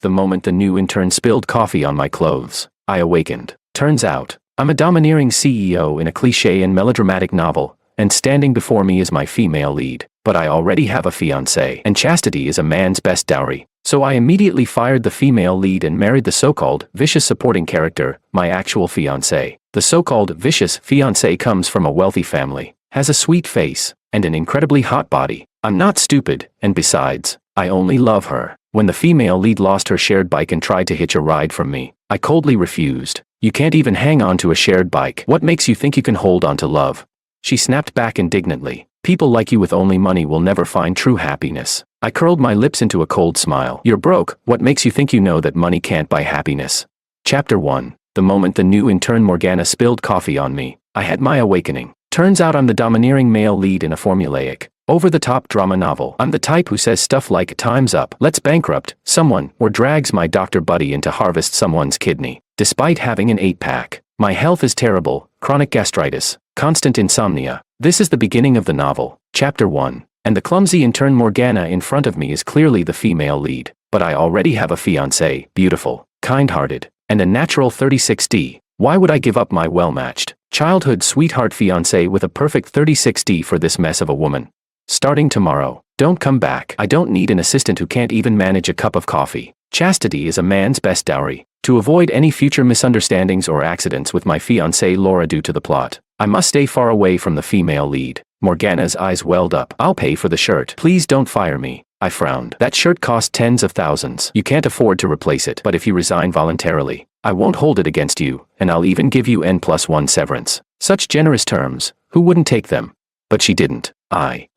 the moment the new intern spilled coffee on my clothes, I awakened. Turns out, I'm a domineering CEO in a cliché and melodramatic novel, and standing before me is my female lead. But I already have a fiancé, and chastity is a man's best dowry. So I immediately fired the female lead and married the so-called vicious supporting character, my actual fiancé. The so-called vicious fiancé comes from a wealthy family, has a sweet face, and an incredibly hot body. I'm not stupid, and besides, I only love her. When the female lead lost her shared bike and tried to hitch a ride from me, I coldly refused. You can't even hang on to a shared bike. What makes you think you can hold on to love? She snapped back indignantly. People like you with only money will never find true happiness. I curled my lips into a cold smile. You're broke. What makes you think you know that money can't buy happiness? Chapter 1. The moment the new intern Morgana spilled coffee on me, I had my awakening. Turns out I'm the domineering male lead in a formulaic, over-the-top drama novel. I'm the type who says stuff like, time's up, let's bankrupt someone, or drags my doctor buddy in to harvest someone's kidney. Despite having an 8-pack, my health is terrible, chronic gastritis, constant insomnia. This is the beginning of the novel, Chapter 1, and the clumsy intern Morgana in front of me is clearly the female lead. But I already have a fiancé, beautiful, kind-hearted, and a natural 36D. Why would I give up my well-matched, childhood sweetheart fiancé with a perfect 36D for this mess of a woman? Starting tomorrow, don't come back. I don't need an assistant who can't even manage a cup of coffee. Chastity is a man's best dowry. To avoid any future misunderstandings or accidents with my fiancée Laura due to the plot, I must stay far away from the female lead. Morgana's eyes welled up. I'll pay for the shirt. Please don't fire me. I frowned. That shirt cost tens of thousands. You can't afford to replace it. But if you resign voluntarily, I won't hold it against you, and I'll even give you N+1 severance. Such generous terms, who wouldn't take them? But she didn't. I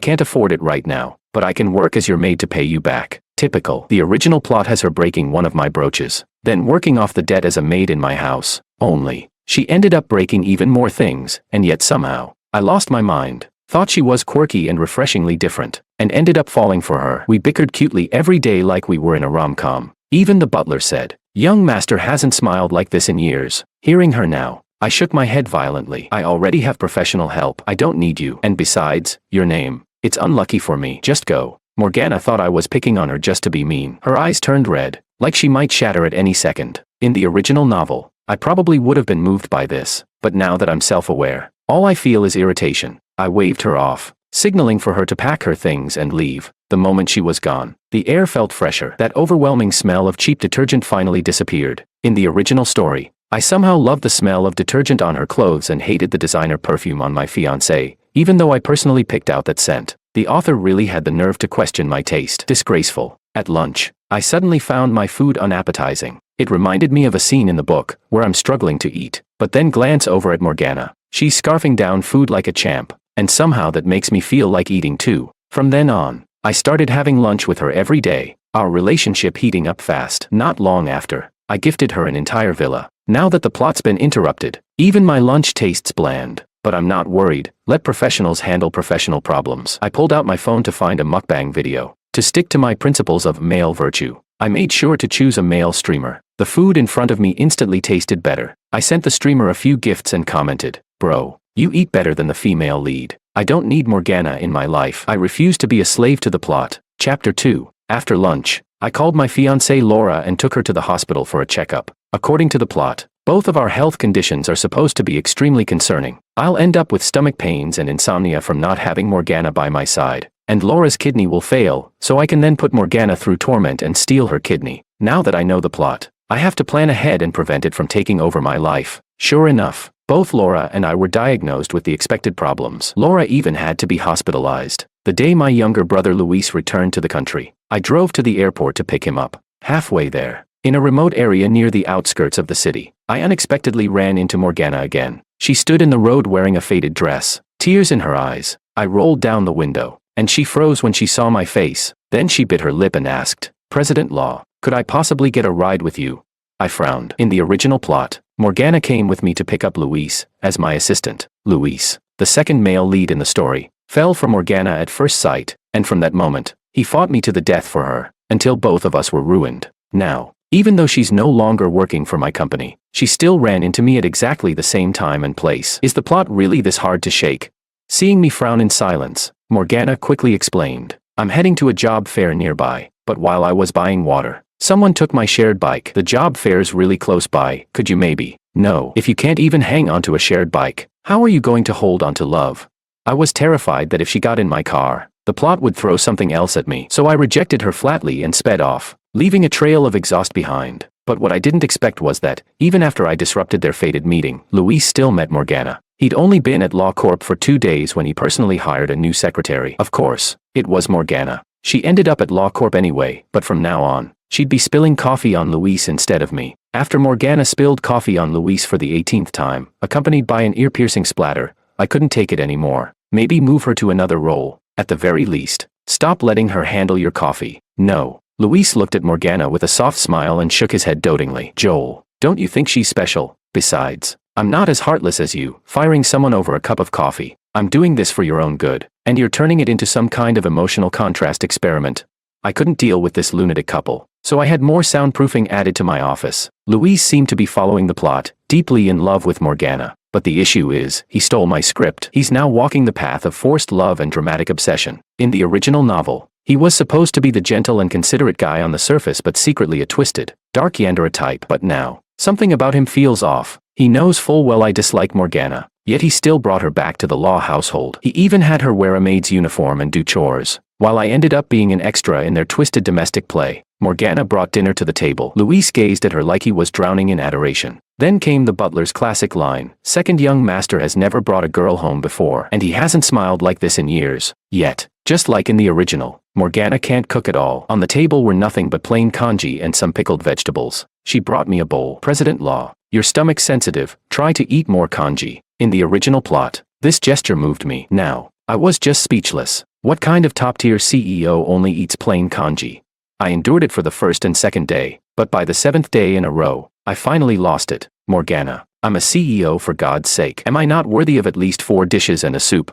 can't afford it right now, but I can work as your maid to pay you back. Typical. The original plot has her breaking one of my brooches, then working off the debt as a maid in my house. Only, she ended up breaking even more things, and yet somehow, I lost my mind. Thought she was quirky and refreshingly different, and ended up falling for her. We bickered cutely every day like we were in a rom-com. Even the butler said, "Young master hasn't smiled like this in years." Hearing her now, I shook my head violently. I already have professional help. I don't need you. And besides, your name. It's unlucky for me. Just go. Morgana thought I was picking on her just to be mean. Her eyes turned red, like she might shatter at any second. In the original novel, I probably would have been moved by this, but now that I'm self-aware, all I feel is irritation. I waved her off, signaling for her to pack her things and leave. The moment she was gone, the air felt fresher. That overwhelming smell of cheap detergent finally disappeared. In the original story, I somehow loved the smell of detergent on her clothes and hated the designer perfume on my fiancé, even though I personally picked out that scent. The author really had the nerve to question my taste. Disgraceful. At lunch, I suddenly found my food unappetizing. It reminded me of a scene in the book, where I'm struggling to eat, but then glance over at Morgana. She's scarfing down food like a champ, and somehow that makes me feel like eating too. From then on, I started having lunch with her every day, our relationship heating up fast. Not long after, I gifted her an entire villa. Now that the plot's been interrupted, even my lunch tastes bland. But I'm not worried. Let professionals handle professional problems. I pulled out my phone to find a mukbang video. To stick to my principles of male virtue, I made sure to choose a male streamer. The food in front of me instantly tasted better. I sent the streamer a few gifts and commented, "Bro, you eat better than the female lead. I don't need Morgana in my life. I refuse to be a slave to the plot." Chapter 2. After lunch, I called my fiancée Laura and took her to the hospital for a checkup. According to the plot, both of our health conditions are supposed to be extremely concerning. I'll end up with stomach pains and insomnia from not having Morgana by my side, and Laura's kidney will fail, so I can then put Morgana through torment and steal her kidney. Now that I know the plot, I have to plan ahead and prevent it from taking over my life. Sure enough, both Laura and I were diagnosed with the expected problems. Laura even had to be hospitalized. The day my younger brother Luis returned to the country, I drove to the airport to pick him up. Halfway there, in a remote area near the outskirts of the city, I unexpectedly ran into Morgana again. She stood in the road wearing a faded dress, tears in her eyes. I rolled down the window, and she froze when she saw my face. Then she bit her lip and asked, "President Law, could I possibly get a ride with you?" I frowned. In the original plot, Morgana came with me to pick up Luis, as my assistant. Luis, the second male lead in the story, fell for Morgana at first sight, and from that moment, he fought me to the death for her, until both of us were ruined. Now, even though she's no longer working for my company, she still ran into me at exactly the same time and place. Is the plot really this hard to shake? Seeing me frown in silence, Morgana quickly explained, "I'm heading to a job fair nearby, but while I was buying water, Someone took my shared bike. The job fair's really close by. Could you maybe? No. If you can't even hang onto a shared bike, how are you going to hold onto love? I was terrified that if she got in my car, the plot would throw something else at me. So I rejected her flatly and sped off, leaving a trail of exhaust behind. But what I didn't expect was that, even after I disrupted their fated meeting, Luis still met Morgana. He'd only been at Law Corp for 2 days when he personally hired a new secretary. Of course, it was Morgana. She ended up at Law Corp anyway, but from now on, she'd be spilling coffee on Luis instead of me. After Morgana spilled coffee on Luis for the 18th time, accompanied by an ear-piercing splatter, I couldn't take it anymore. Maybe move her to another role. At the very least, stop letting her handle your coffee. No. Luis looked at Morgana with a soft smile and shook his head dotingly. Joel, don't you think she's special? Besides, I'm not as heartless as you, firing someone over a cup of coffee. I'm doing this for your own good, and you're turning it into some kind of emotional contrast experiment. I couldn't deal with this lunatic couple, so I had more soundproofing added to my office. Luis seemed to be following the plot, deeply in love with Morgana. But the issue is, he stole my script. He's now walking the path of forced love and dramatic obsession. In the original novel, he was supposed to be the gentle and considerate guy on the surface but secretly a twisted, dark Yandere type. But now, something about him feels off. He knows full well I dislike Morgana, yet he still brought her back to the law household. He even had her wear a maid's uniform and do chores, while I ended up being an extra in their twisted domestic play. Morgana brought dinner to the table. Luis gazed at her like he was drowning in adoration. Then came the butler's classic line, "Second young master has never brought a girl home before, and he hasn't smiled like this in years." Yet, just like in the original, Morgana can't cook at all. On the table were nothing but plain congee and some pickled vegetables. She brought me a bowl. President Law, your stomach's sensitive, try to eat more congee. In the original plot, this gesture moved me. Now, I was just speechless. What kind of top-tier CEO only eats plain congee? I endured it for the first and second day, but by the 7th day in a row, I finally lost it. Morgana, I'm a CEO for God's sake. Am I not worthy of at least 4 dishes and a soup?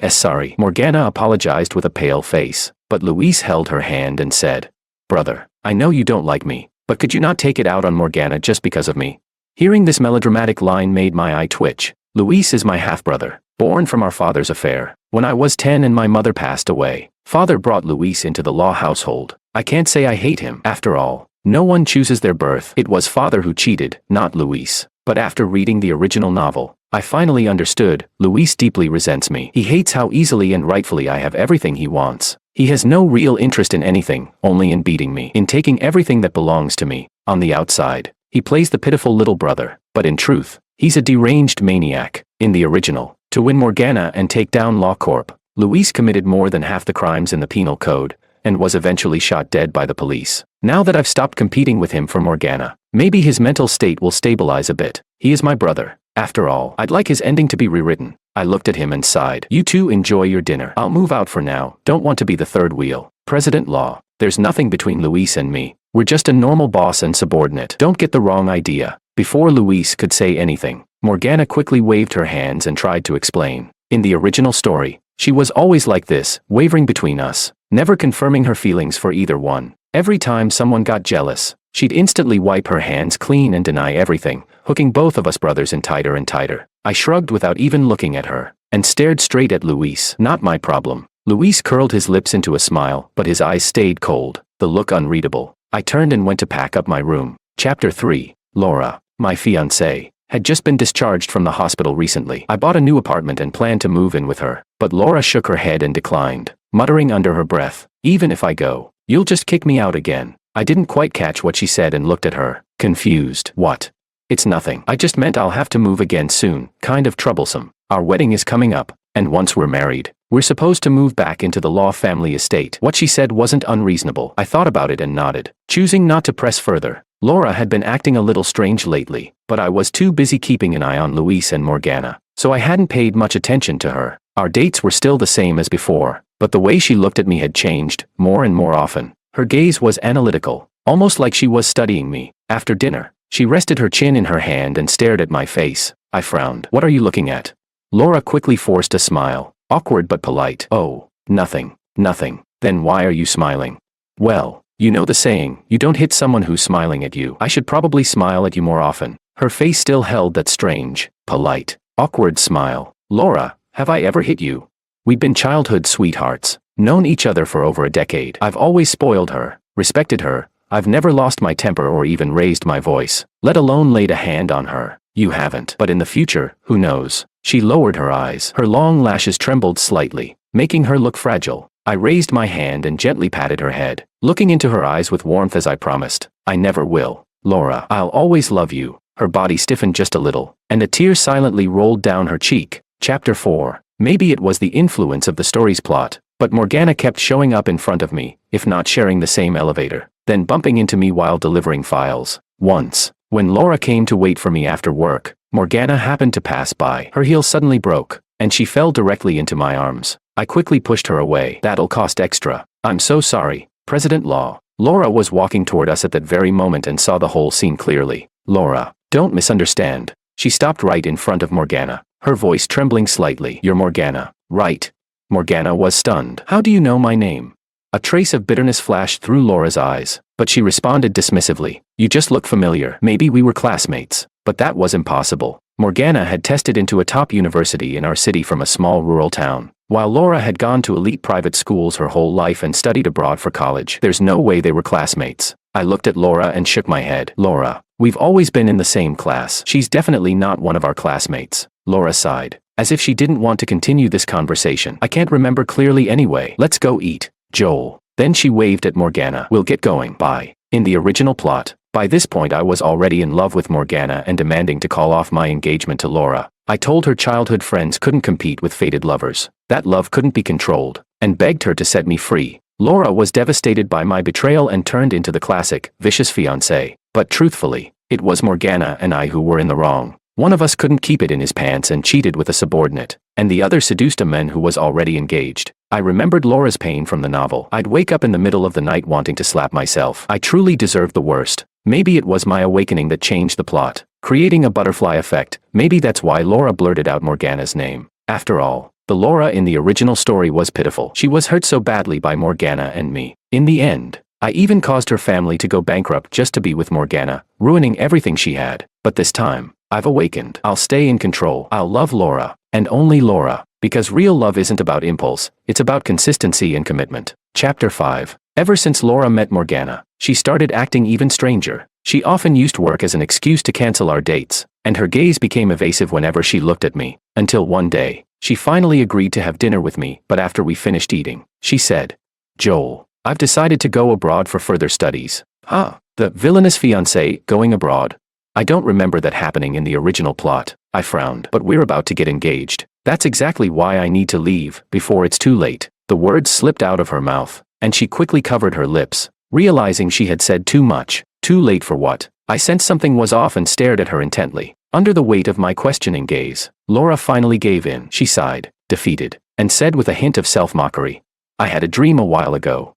Sorry. Morgana apologized with a pale face, but Luis held her hand and said, "Brother, I know you don't like me, but could you not take it out on Morgana just because of me?" Hearing this melodramatic line made my eye twitch. Luis is my half-brother, born from our father's affair. When I was 10 and my mother passed away, father brought Luis into the law household. I can't say I hate him. After all, no one chooses their birth. It was father who cheated, not Luis. But after reading the original novel, I finally understood. Luis deeply resents me. He hates how easily and rightfully I have everything he wants. He has no real interest in anything, only in beating me, in taking everything that belongs to me. On the outside, he plays the pitiful little brother, but in truth, he's a deranged maniac. In the original, to win Morgana and take down Law Corp, Luis committed more than half the crimes in the penal code, and was eventually shot dead by the police. Now that I've stopped competing with him for Morgana, maybe his mental state will stabilize a bit. He is my brother. After all, I'd like his ending to be rewritten. I looked at him and sighed. You two enjoy your dinner. I'll move out for now. Don't want to be the third wheel. President Law, there's nothing between Luis and me. We're just a normal boss and subordinate. Don't get the wrong idea. Before Luis could say anything, Morgana quickly waved her hands and tried to explain. In the original story, she was always like this, wavering between us, never confirming her feelings for either one. Every time someone got jealous, she'd instantly wipe her hands clean and deny everything, hooking both of us brothers in tighter and tighter. I shrugged without even looking at her, and stared straight at Luis. Not my problem. Luis curled his lips into a smile, but his eyes stayed cold, the look unreadable. I turned and went to pack up my room. Chapter 3. Laura, my fiancée, had just been discharged from the hospital recently. I bought a new apartment and planned to move in with her, but Laura shook her head and declined, muttering under her breath, "Even if I go, you'll just kick me out again." I didn't quite catch what she said and looked at her, confused. What? It's nothing. I just meant I'll have to move again soon, kind of troublesome. Our wedding is coming up, and once we're married, we're supposed to move back into the Law family estate. What she said wasn't unreasonable. I thought about it and nodded, choosing not to press further. Laura had been acting a little strange lately, but I was too busy keeping an eye on Luis and Morgana, so I hadn't paid much attention to her. Our dates were still the same as before, but the way she looked at me had changed, more and more often. Her gaze was analytical, almost like she was studying me. After dinner, she rested her chin in her hand and stared at my face. I frowned. "What are you looking at?" Laura quickly forced a smile, awkward but polite. "Oh, nothing, nothing." "Then why are you smiling?" "Well, you know the saying, you don't hit someone who's smiling at you. I should probably smile at you more often." Her face still held that strange, polite, awkward smile. "Laura, have I ever hit you? We'd been childhood sweethearts, known each other for over a decade. I've always spoiled her, respected her, I've never lost my temper or even raised my voice, let alone laid a hand on her. You haven't. But in the future, who knows? She lowered her eyes. Her long lashes trembled slightly, making her look fragile. I raised my hand and gently patted her head, looking into her eyes with warmth as I promised. I never will. Laura, I'll always love you. Her body stiffened just a little, and a tear silently rolled down her cheek. Chapter 4. Maybe it was the influence of the story's plot, but Morgana kept showing up in front of me, if not sharing the same elevator, then bumping into me while delivering files. Once, when Laura came to wait for me after work, Morgana happened to pass by. Her heel suddenly broke, and she fell directly into my arms. I quickly pushed her away. That'll cost extra. I'm so sorry, President Law. Laura was walking toward us at that very moment and saw the whole scene clearly. Laura, don't misunderstand. She stopped right in front of Morgana, her voice trembling slightly. You're Morgana, right? Morgana was stunned. How do you know my name? A trace of bitterness flashed through Laura's eyes, but she responded dismissively. You just look familiar. Maybe we were classmates. But that was impossible. Morgana had tested into a top university in our city from a small rural town, while Laura had gone to elite private schools her whole life and studied abroad for college. There's no way they were classmates. I looked at Laura and shook my head. Laura, we've always been in the same class. She's definitely not one of our classmates. Laura sighed, as if she didn't want to continue this conversation. I can't remember clearly anyway. Let's go eat, Joel. Then she waved at Morgana. We'll get going. Bye. In the original plot, by this point I was already in love with Morgana and demanding to call off my engagement to Laura. I told her childhood friends couldn't compete with fated lovers, that love couldn't be controlled, and begged her to set me free. Laura was devastated by my betrayal and turned into the classic, vicious fiancé. But truthfully, it was Morgana and I who were in the wrong. One of us couldn't keep it in his pants and cheated with a subordinate, and the other seduced a man who was already engaged. I remembered Laura's pain from the novel. I'd wake up in the middle of the night wanting to slap myself. I truly deserved the worst. Maybe it was my awakening that changed the plot, creating a butterfly effect. Maybe that's why Laura blurted out Morgana's name. After all, the Laura in the original story was pitiful. She was hurt so badly by Morgana and me. In the end, I even caused her family to go bankrupt just to be with Morgana, ruining everything she had. But this time, I've awakened. I'll stay in control. I'll love Laura, and only Laura, because real love isn't about impulse, it's about consistency and commitment. Chapter 5. Ever since Laura met Morgana, she started acting even stranger. She often used work as an excuse to cancel our dates, and her gaze became evasive whenever she looked at me, until one day, she finally agreed to have dinner with me. But after we finished eating, she said, Joel, I've decided to go abroad for further studies. The villainous fiancé going abroad. I don't remember that happening in the original plot. I frowned. But we're about to get engaged. That's exactly why I need to leave, before it's too late. The words slipped out of her mouth, and she quickly covered her lips, realizing she had said too much. Too late for what? I sensed something was off and stared at her intently. Under the weight of my questioning gaze, Laura finally gave in. She sighed, defeated, and said with a hint of self-mockery, I had a dream a while ago.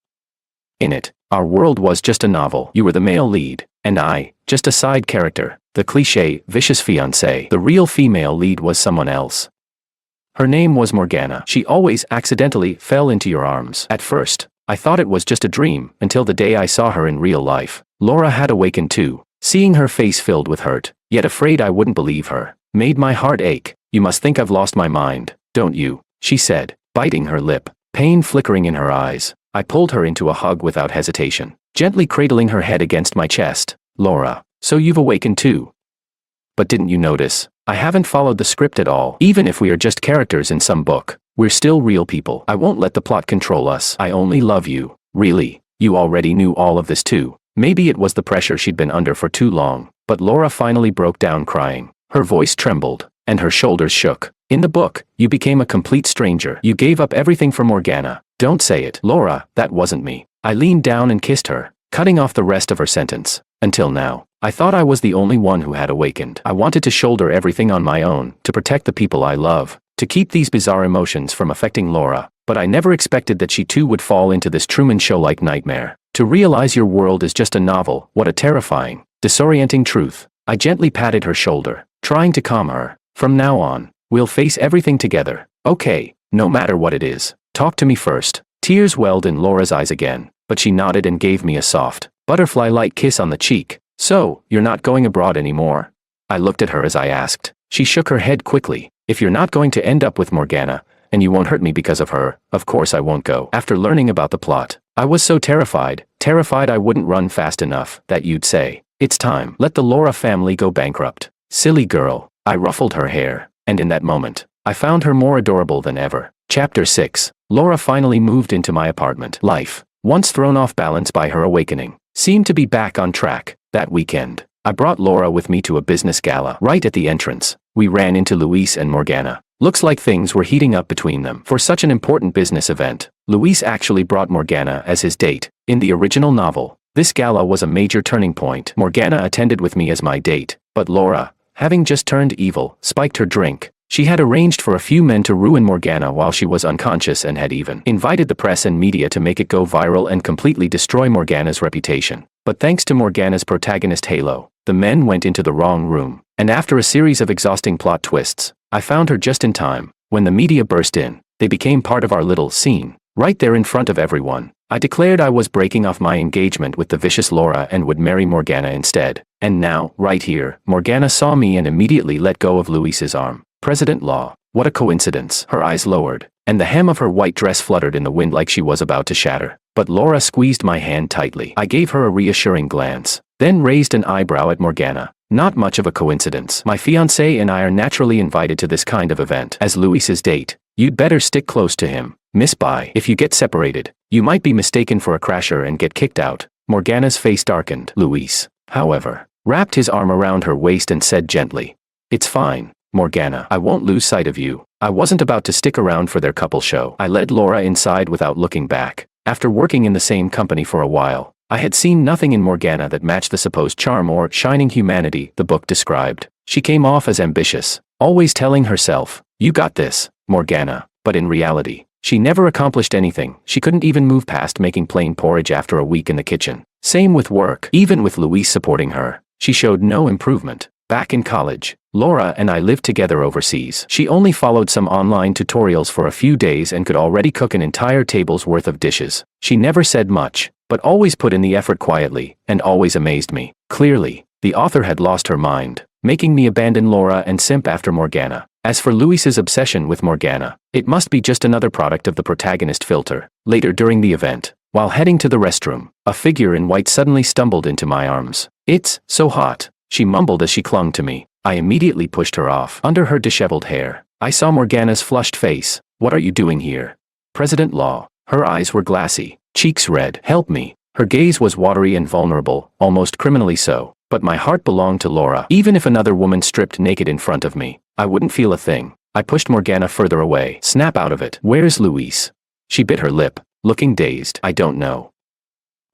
In it, our world was just a novel. You were the male lead, and I, just a side character, the cliché, vicious fiancé. The real female lead was someone else. Her name was Morgana. She always accidentally fell into your arms. At first, I thought it was just a dream, until the day I saw her in real life. Laura had awakened too, seeing her face filled with hurt, yet afraid I wouldn't believe her, made my heart ache. You must think I've lost my mind, don't you? She said, biting her lip, pain flickering in her eyes. I pulled her into a hug without hesitation, gently cradling her head against my chest. Laura, so you've awakened too? But didn't you notice? I haven't followed the script at all. Even if we are just characters in some book, we're still real people. I won't let the plot control us. I only love you. Really? You already knew all of this too. Maybe it was the pressure she'd been under for too long, but Laura finally broke down crying. Her voice trembled, and her shoulders shook. In the book, you became a complete stranger. You gave up everything for Morgana. Don't say it. Laura, that wasn't me. I leaned down and kissed her, cutting off the rest of her sentence. Until now, I thought I was the only one who had awakened. I wanted to shoulder everything on my own, to protect the people I love, to keep these bizarre emotions from affecting Laura, but I never expected that she too would fall into this Truman Show-like nightmare. To realize your world is just a novel, what a terrifying, disorienting truth. I gently patted her shoulder, trying to calm her. From now on, we'll face everything together. Okay, no matter what it is. Talk to me first. Tears welled in Laura's eyes again, but she nodded and gave me a soft, butterfly-like kiss on the cheek. So, you're not going abroad anymore? I looked at her as I asked. She shook her head quickly. If you're not going to end up with Morgana, and you won't hurt me because of her, of course I won't go. After learning about the plot, I was so terrified Terrified I wouldn't run fast enough, that you'd say, "It's time, let the Laura family go bankrupt." Silly girl. I ruffled her hair, and in that moment, I found her more adorable than ever. Chapter 6. Laura finally moved into my apartment. Life, once thrown off balance by her awakening, seemed to be back on track. That weekend, I brought Laura with me to a business gala. Right at the entrance, we ran into Luis and Morgana. Looks like things were heating up between them. For such an important business event, Luis actually brought Morgana as his date. In the original novel, this gala was a major turning point. Morgana attended with me as my date, but Laura, having just turned evil, spiked her drink. She had arranged for a few men to ruin Morgana while she was unconscious and had even invited the press and media to make it go viral and completely destroy Morgana's reputation. But thanks to Morgana's protagonist Halo, the men went into the wrong room, and after a series of exhausting plot twists, I found her just in time. When the media burst in, they became part of our little scene. Right there in front of everyone, I declared I was breaking off my engagement with the vicious Laura and would marry Morgana instead. And now, right here, Morgana saw me and immediately let go of Luis's arm. President Law, what a coincidence. Her eyes lowered, and the hem of her white dress fluttered in the wind like she was about to shatter. But Laura squeezed my hand tightly. I gave her a reassuring glance, then raised an eyebrow at Morgana. Not much of a coincidence. My fiancé and I are naturally invited to this kind of event. As Luis's date, you'd better stick close to him, Miss Bai. If you get separated, you might be mistaken for a crasher and get kicked out. Morgana's face darkened. Luis, however, wrapped his arm around her waist and said gently, "It's fine, Morgana. I won't lose sight of you." I wasn't about to stick around for their couple show. I led Laura inside without looking back. After working in the same company for a while, I had seen nothing in Morgana that matched the supposed charm or shining humanity the book described. She came off as ambitious, always telling herself, "You got this, Morgana," but in reality, she never accomplished anything. She couldn't even move past making plain porridge after a week in the kitchen. Same with work. Even with Luis supporting her, she showed no improvement. Back in college, Laura and I lived together overseas. She only followed some online tutorials for a few days and could already cook an entire table's worth of dishes. She never said much, but always put in the effort quietly, and always amazed me. Clearly, the author had lost her mind, making me abandon Laura and simp after Morgana. As for Luis's obsession with Morgana, it must be just another product of the protagonist filter. Later during the event, while heading to the restroom, a figure in white suddenly stumbled into my arms. "It's so hot," she mumbled as she clung to me. I immediately pushed her off. Under her disheveled hair, I saw Morgana's flushed face. "What are you doing here?" President Law. Her eyes were glassy, cheeks red. "Help me." Her gaze was watery and vulnerable, almost criminally so. But my heart belonged to Laura. Even if another woman stripped naked in front of me, I wouldn't feel a thing. I pushed Morgana further away. "Snap out of it." "Where's Luis?" She bit her lip, looking dazed. "I don't know.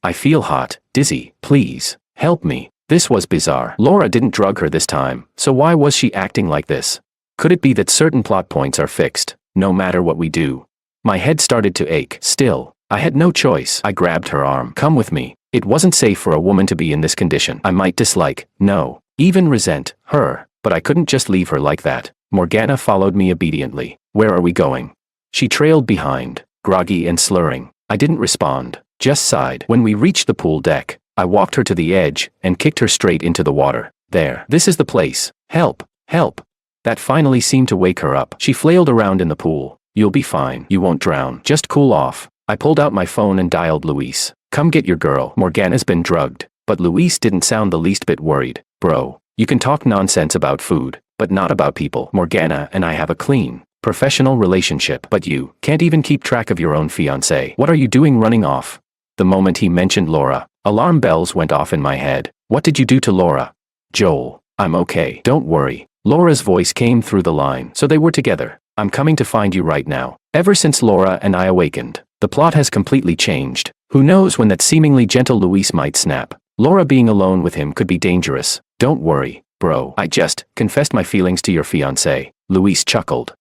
I feel hot, dizzy. Please, help me." This was bizarre. Laura didn't drug her this time, so why was she acting like this? Could it be that certain plot points are fixed, no matter what we do? My head started to ache. Still, I had no choice. I grabbed her arm. "Come with me." It wasn't safe for a woman to be in this condition. I might dislike, no, even resent, her, but I couldn't just leave her like that. Morgana followed me obediently. "Where are we going?" She trailed behind, groggy and slurring. I didn't respond, just sighed. When we reached the pool deck, I walked her to the edge and kicked her straight into the water. "There, this is the place. Help, help." That finally seemed to wake her up. She flailed around in the pool. "You'll be fine. You won't drown. Just cool off." I pulled out my phone and dialed Luis. "Come get your girl. Morgana's been drugged." But Luis didn't sound the least bit worried. "Bro, you can talk nonsense about food, but not about people. Morgana and I have a clean, professional relationship. But you can't even keep track of your own fiancé. What are you doing running off?" The moment he mentioned Laura, alarm bells went off in my head. "What did you do to Laura?" "Joel, I'm okay. Don't worry." Laura's voice came through the line. "So they were together. I'm coming to find you right now." Ever since Laura and I awakened, the plot has completely changed. Who knows when that seemingly gentle Luis might snap? Laura being alone with him could be dangerous. "Don't worry, bro. I just confessed my feelings to your fiancé." Luis chuckled.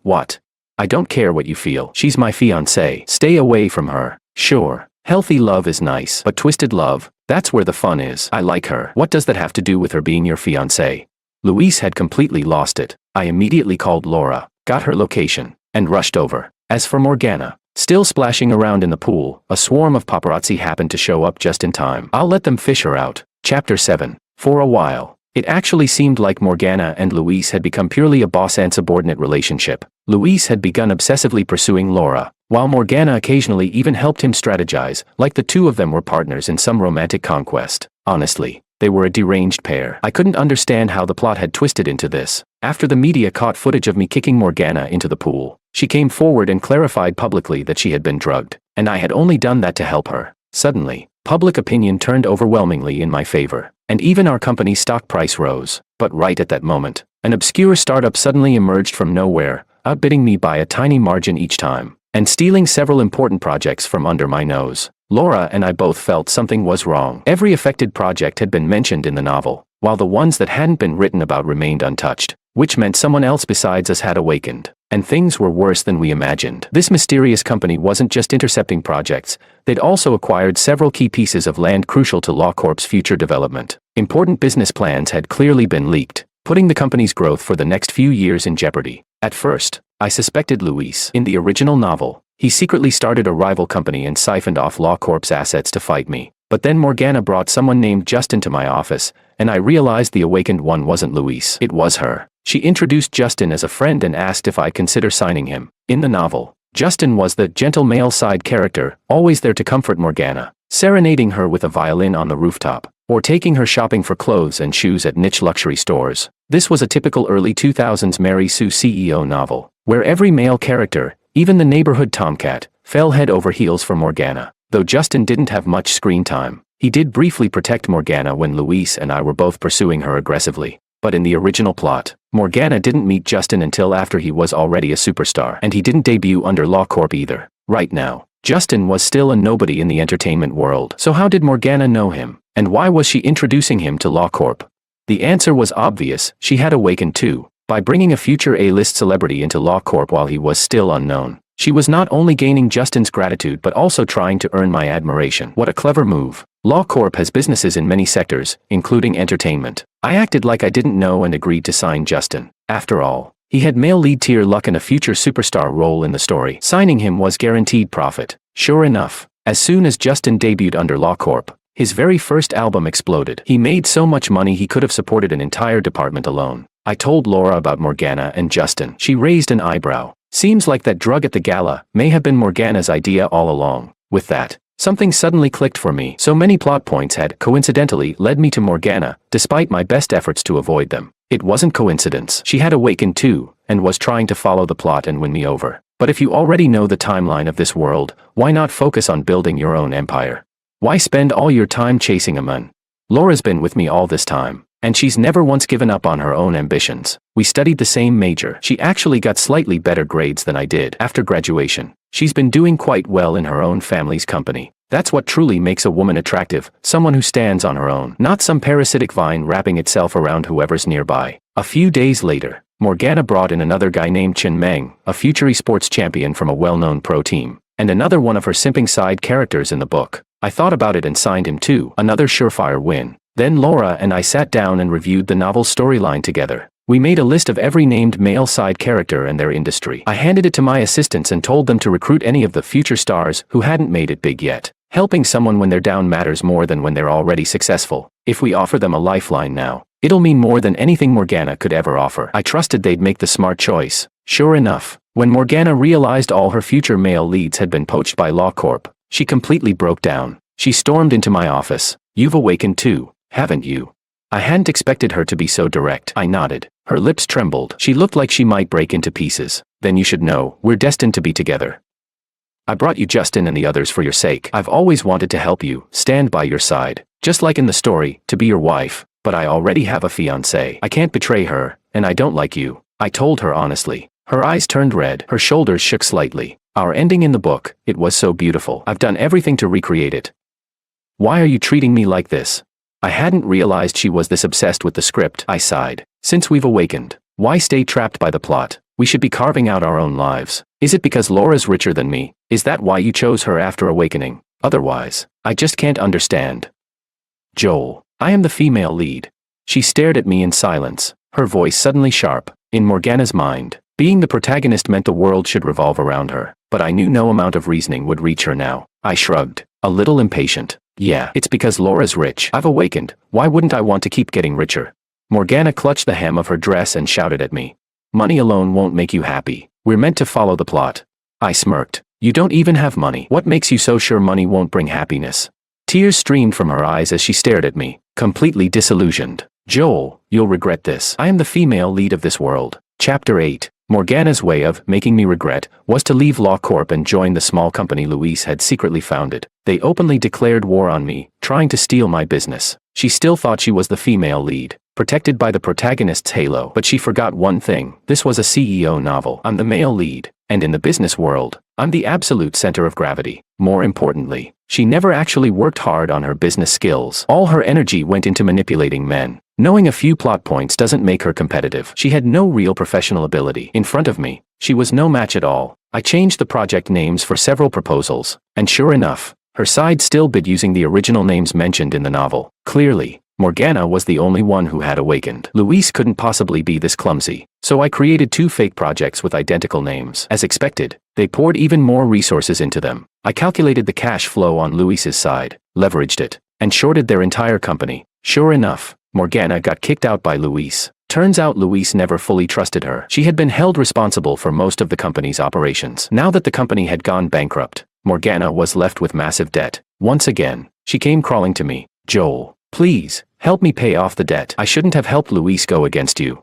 What? "I don't care what you feel. She's my fiancé. Stay away from her." "Sure. Healthy love is nice, but twisted love, that's where the fun is. I like her. What does that have to do with her being your fiancé?" Luis had completely lost it. I immediately called Laura, got her location, and rushed over. As for Morgana, still splashing around in the pool, a swarm of paparazzi happened to show up just in time. I'll let them fish her out. Chapter 7. For a while, it actually seemed like Morgana and Luis had become purely a boss and subordinate relationship. Luis had begun obsessively pursuing Laura, while Morgana occasionally even helped him strategize, like the two of them were partners in some romantic conquest. Honestly, they were a deranged pair. I couldn't understand how the plot had twisted into this. After the media caught footage of me kicking Morgana into the pool, she came forward and clarified publicly that she had been drugged, and I had only done that to help her. Suddenly, public opinion turned overwhelmingly in my favor, and even our company's stock price rose. But right at that moment, an obscure startup suddenly emerged from nowhere, outbidding me by a tiny margin each time, and stealing several important projects from under my nose. Laura and I both felt something was wrong. Every affected project had been mentioned in the novel, while the ones that hadn't been written about remained untouched, which meant someone else besides us had awakened. And things were worse than we imagined. This mysterious company wasn't just intercepting projects, they'd also acquired several key pieces of land crucial to LawCorp's future development. Important business plans had clearly been leaked, putting the company's growth for the next few years in jeopardy. At first, I suspected Luis. In the original novel, he secretly started a rival company and siphoned off LawCorp's assets to fight me. But then Morgana brought someone named Justin to my office, and I realized the awakened one wasn't Luis. It was her. She introduced Justin as a friend and asked if I'd consider signing him. In the novel, Justin was the gentle male side character, always there to comfort Morgana, serenading her with a violin on the rooftop, or taking her shopping for clothes and shoes at niche luxury stores. This was a typical early 2000s Mary Sue CEO novel, where every male character, even the neighborhood tomcat, fell head over heels for Morgana. Though Justin didn't have much screen time, he did briefly protect Morgana when Luis and I were both pursuing her aggressively. But in the original plot, Morgana didn't meet Justin until after he was already a superstar, and he didn't debut under LawCorp either. Right now, Justin was still a nobody in the entertainment world. So how did Morgana know him? And why was she introducing him to LawCorp? The answer was obvious: she had awakened too. By bringing a future A-list celebrity into LawCorp while he was still unknown, she was not only gaining Justin's gratitude but also trying to earn my admiration. What a clever move. LawCorp has businesses in many sectors, including entertainment. I acted like I didn't know and agreed to sign Justin. After all, he had male lead tier luck and a future superstar role in the story. Signing him was guaranteed profit. Sure enough, as soon as Justin debuted under LawCorp, his very first album exploded. He made so much money he could have supported an entire department alone. I told Laura about Morgana and Justin. She raised an eyebrow. Seems like that drug at the gala may have been Morgana's idea all along. With that, something suddenly clicked for me. So many plot points had, coincidentally, led me to Morgana, despite my best efforts to avoid them. It wasn't coincidence. She had awakened too, and was trying to follow the plot and win me over. But if you already know the timeline of this world, why not focus on building your own empire? Why spend all your time chasing a man? Laura's been with me all this time, and she's never once given up on her own ambitions. We studied the same major. She actually got slightly better grades than I did. After graduation, she's been doing quite well in her own family's company. That's what truly makes a woman attractive, someone who stands on her own, not some parasitic vine wrapping itself around whoever's nearby. A few days later, Morgana brought in another guy named Chen Meng, a future esports champion from a well-known pro team, and another one of her simping side characters in the book. I thought about it and signed him too. Another surefire win. Then Laura and I sat down and reviewed the novel's storyline together. We made a list of every named male side character and their industry. I handed it to my assistants and told them to recruit any of the future stars who hadn't made it big yet. Helping someone when they're down matters more than when they're already successful. If we offer them a lifeline now, it'll mean more than anything Morgana could ever offer. I trusted they'd make the smart choice. Sure enough, when Morgana realized all her future male leads had been poached by LawCorp, she completely broke down. She stormed into my office. "You've awakened too, haven't you?" I hadn't expected her to be so direct. I nodded. Her lips trembled. She looked like she might break into pieces. "Then you should know, we're destined to be together. I brought you Justin and the others for your sake. I've always wanted to help you, stand by your side, just like in the story, to be your wife, but I already have a fiancée. I can't betray her, and I don't like you." I told her honestly. Her eyes turned red, her shoulders shook slightly. Our ending in the book, it was so beautiful. I've done everything to recreate it. Why are you treating me like this? I hadn't realized she was this obsessed with the script. I sighed. Since we've awakened, why stay trapped by the plot? We should be carving out our own lives. Is it because Laura's richer than me? Is that why you chose her after awakening? Otherwise, I just can't understand. Joel, I am the female lead. She stared at me in silence, her voice suddenly sharp. In Morgana's mind, being the protagonist meant the world should revolve around her, but I knew no amount of reasoning would reach her now. I shrugged, a little impatient. Yeah, it's because Laura's rich. I've awakened. Why wouldn't I want to keep getting richer? Morgana clutched the hem of her dress and shouted at me. Money alone won't make you happy. We're meant to follow the plot. I smirked. You don't even have money. What makes you so sure money won't bring happiness? Tears streamed from her eyes as she stared at me, completely disillusioned. Joel, you'll regret this. I am the female lead of this world. Chapter 8. Morgana's way of making me regret was to leave Law Corp and join the small company Luis had secretly founded. They openly declared war on me, trying to steal my business. She still thought she was the female lead, protected by the protagonist's halo. But she forgot one thing. This was a CEO novel. I'm the male lead. And in the business world, I'm the absolute center of gravity. More importantly, she never actually worked hard on her business skills. All her energy went into manipulating men. Knowing a few plot points doesn't make her competitive. She had no real professional ability. In front of me, she was no match at all. I changed the project names for several proposals, and sure enough, her side still bid using the original names mentioned in the novel. Clearly, Morgana was the only one who had awakened. Luis couldn't possibly be this clumsy, so I created 2 fake projects with identical names. As expected, they poured even more resources into them. I calculated the cash flow on Luis's side, leveraged it, and shorted their entire company. Sure enough, Morgana got kicked out by Luis. Turns out Luis never fully trusted her. She had been held responsible for most of the company's operations. Now that the company had gone bankrupt, Morgana was left with massive debt. Once again, she came crawling to me. Joel, please, help me pay off the debt. I shouldn't have helped Luis go against you.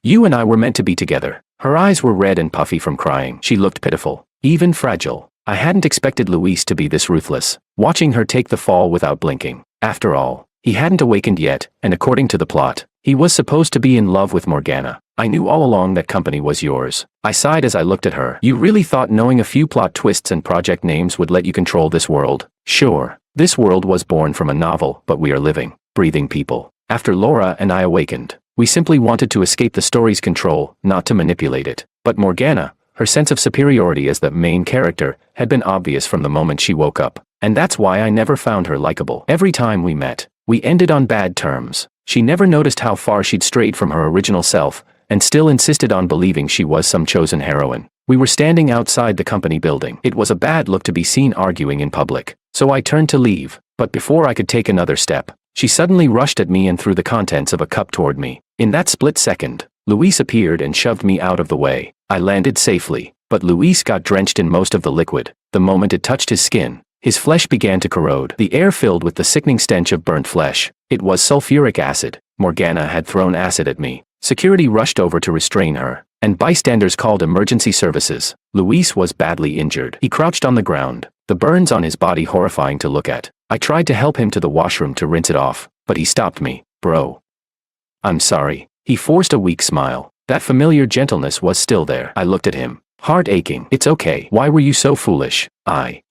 You and I were meant to be together. Her eyes were red and puffy from crying. She looked pitiful, even fragile. I hadn't expected Luis to be this ruthless, watching her take the fall without blinking. After all, he hadn't awakened yet, and according to the plot, he was supposed to be in love with Morgana. I knew all along that company was yours. I sighed as I looked at her. You really thought knowing a few plot twists and project names would let you control this world? Sure, this world was born from a novel, but we are living, breathing people. After Laura and I awakened, we simply wanted to escape the story's control, not to manipulate it. But Morgana, her sense of superiority as the main character, had been obvious from the moment she woke up. And that's why I never found her likable. Every time we met, we ended on bad terms. She never noticed how far she'd strayed from her original self, and still insisted on believing she was some chosen heroine. We were standing outside the company building. It was a bad look to be seen arguing in public, so I turned to leave, but before I could take another step, she suddenly rushed at me and threw the contents of a cup toward me. In that split second, Luis appeared and shoved me out of the way. I landed safely, but Luis got drenched in most of the liquid. The moment it touched his skin, his flesh began to corrode. The air filled with the sickening stench of burnt flesh. It was sulfuric acid. Morgana had thrown acid at me. Security rushed over to restrain her, and bystanders called emergency services. Luis was badly injured. He crouched on the ground, the burns on his body horrifying to look at. I tried to help him to the washroom to rinse it off, but he stopped me. Bro. I'm sorry. He forced a weak smile. That familiar gentleness was still there. I looked at him, heart aching. It's okay. Why were you so foolish? I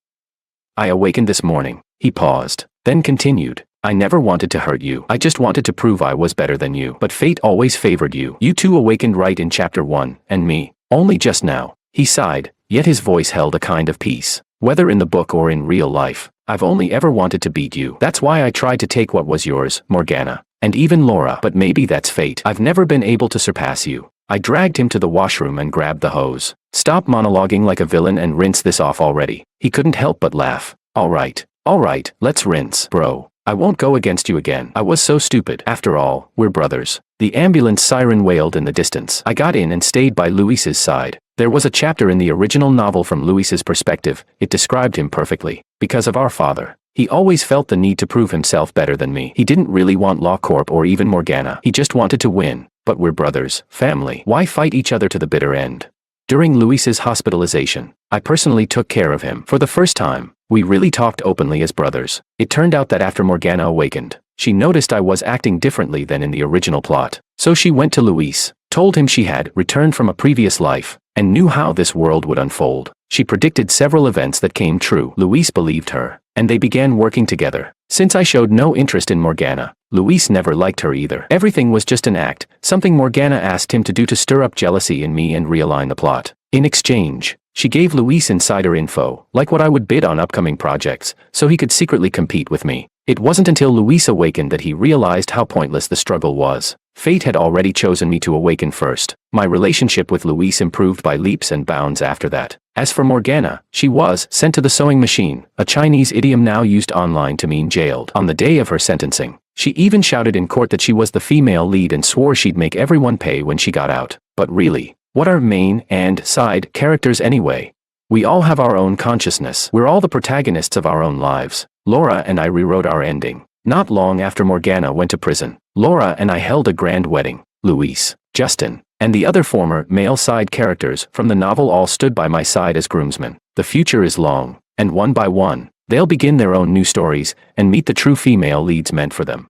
awakened this morning. He paused, then continued. I never wanted to hurt you. I just wanted to prove I was better than you. But fate always favored you. You two awakened right in chapter 1, and me, only just now. He sighed, yet his voice held a kind of peace. Whether in the book or in real life, I've only ever wanted to beat you. That's why I tried to take what was yours, Morgana. And even Laura. But maybe that's fate. I've never been able to surpass you. I dragged him to the washroom and grabbed the hose. Stop monologuing like a villain and rinse this off already. He couldn't help but laugh. All right, let's rinse. Bro, I won't go against you again. I was so stupid. After all, we're brothers. The ambulance siren wailed in the distance. I got in and stayed by Luis's side. There was a chapter in the original novel from Luis's perspective. It described him perfectly. Because of our father, he always felt the need to prove himself better than me. He didn't really want Law Corp or even Morgana. He just wanted to win. But we're brothers, family. Why fight each other to the bitter end? During Luis's hospitalization, I personally took care of him. For the first time, we really talked openly as brothers. It turned out that after Morgana awakened, she noticed I was acting differently than in the original plot. So she went to Luis, told him she had returned from a previous life, and knew how this world would unfold. She predicted several events that came true. Luis believed her, and they began working together. Since I showed no interest in Morgana, Luis never liked her either. Everything was just an act, something Morgana asked him to do to stir up jealousy in me and realign the plot. In exchange, she gave Luis insider info, like what I would bid on upcoming projects, so he could secretly compete with me. It wasn't until Luis awakened that he realized how pointless the struggle was. Fate had already chosen me to awaken first. My relationship with Luis improved by leaps and bounds after that. As for Morgana, she was sent to the sewing machine, a Chinese idiom now used online to mean jailed. On the day of her sentencing, she even shouted in court that she was the female lead and swore she'd make everyone pay when she got out. But really, what are main and side characters anyway? We all have our own consciousness. We're all the protagonists of our own lives. Laura and I rewrote our ending. Not long after Morgana went to prison, Laura and I held a grand wedding. Luis, Justin, and the other former male side characters from the novel all stood by my side as groomsmen. The future is long, and one by one, they'll begin their own new stories and meet the true female leads meant for them.